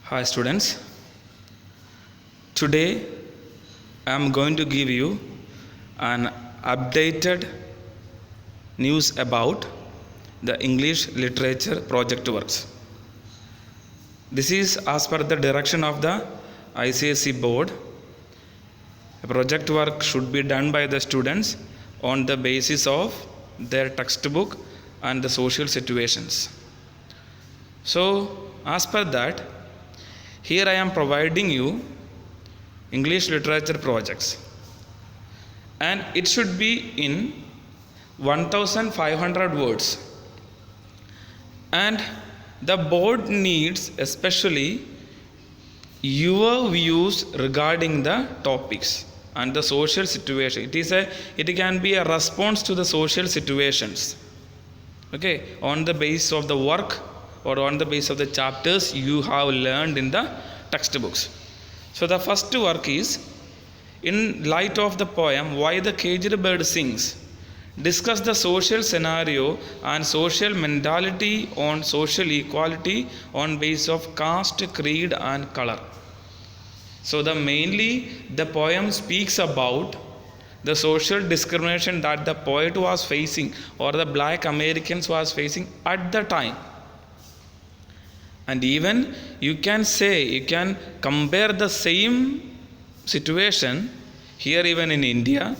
Hi students, today I am going to give you an updated news about the English literature project works. This is as per the direction of the ICSE board. A project work should be done by the students on the basis of their textbook and the social situations. So as per that, here I am providing you English literature projects, and it should be in 1500 words, and the board needs especially your views regarding the topics and the social situation. It can be a response to the social situations, okay, on the basis of the work or on the basis of the chapters you have learned in the textbooks. So the first work is, in light of the poem Why the Caged Bird Sings, discuss the social scenario and social mentality on social equality on basis of caste, creed and color. So mainly the poem speaks about the social discrimination that the poet was facing or the black Americans was facing at the time. And even you can compare the same situation here even in India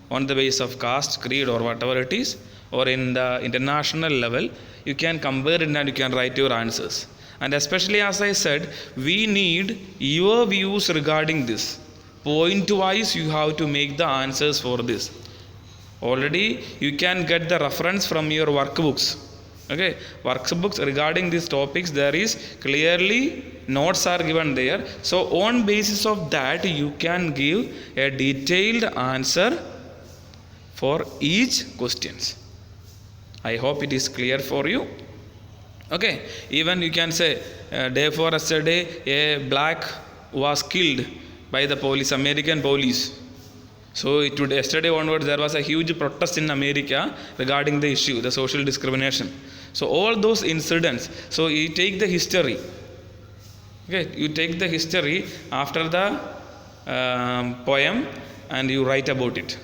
on the basis of caste, creed or whatever it is, or in the international level. You can compare it and you can write your answers. And especially, as I said, we need your views regarding this. Point wise you have to make the answers for this. Already you can get the reference from your workbooks. Okay, workbooks regarding these topics, there is clearly notes are given there. So on basis of that you can give a detailed answer for each questions. I hope it is clear for you. Okay, even you can say day before yesterday a black was killed by the police, American police. So yesterday onwards there was a huge protest in America regarding the issue, the social discrimination. So all those incidents, so you take the history, okay, you take the history after the poem and you write about it.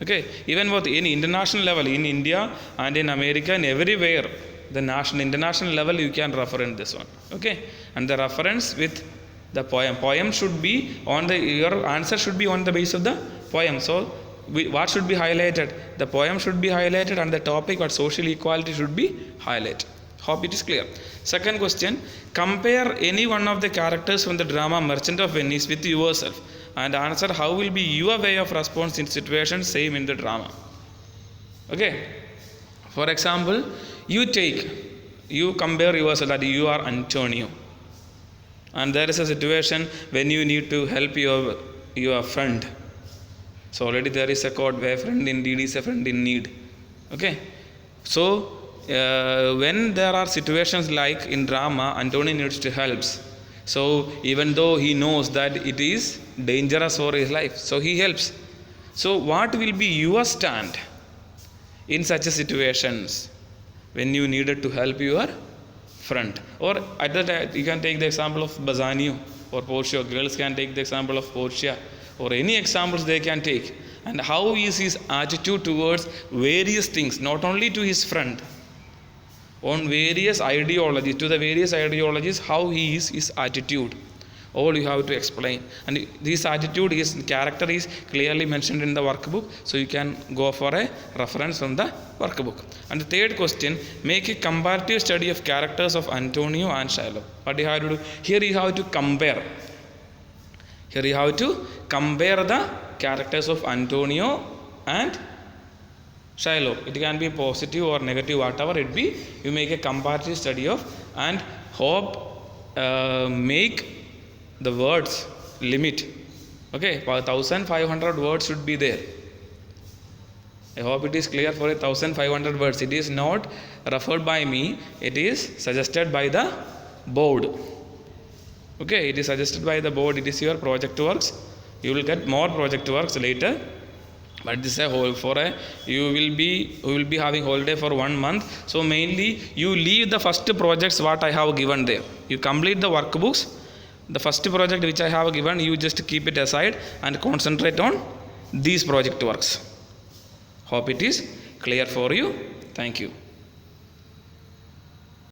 Okay, even with any international level in India and in America and everywhere, the international level you can refer in this one. Okay, and the reference with the poem should be on your answer should be on the basis of the poem. So what should be highlighted? The poem should be highlighted and the topic or social equality should be highlighted. Hope it is clear. Second question, compare any one of the characters from the drama Merchant of Venice with yourself and answer how will be your way of response in situations same in the drama. Okay, for example, you compare yourself that you are Antonio and there is a situation when you need to help your friend. So already there is a quote where friend indeed is a friend in need. Okay, so when there are situations like in drama, Antonio needs to help. So even though he knows that it is dangerous for his life, so he helps. So what will be your stand in such a situations when you needed to help your friend? Or at that time you can take the example of Bassanio or Portia. Girls can take the example of Portia, or any examples they can take. And how is his attitude towards various things, not only to his friend, on various ideologies, to the various ideologies, how he is his attitude. All you have to explain. And this attitude, his character is clearly mentioned in the workbook. So you can go for a reference from the workbook. And the third question, make a comparative study of characters of Antonio and Shylock. What you have to do? Here you have to compare. Here you have to compare the characters of Antonio and Shylock. It can be positive or negative, whatever it be. You make a comparative study of and make the words limit. Okay, 1500 words should be there. I hope it is clear. For 1500 words. It is not referred by me. It is suggested by the board. Okay, it is suggested by the board. It is your project works. You will get more project works later. But this is a whole you will be having holiday for 1 month. So mainly you leave the first projects what I have given there. You complete the workbooks the first project which I have given, you just keep it aside and concentrate on these project works. Hope it is clear for you. Thank you.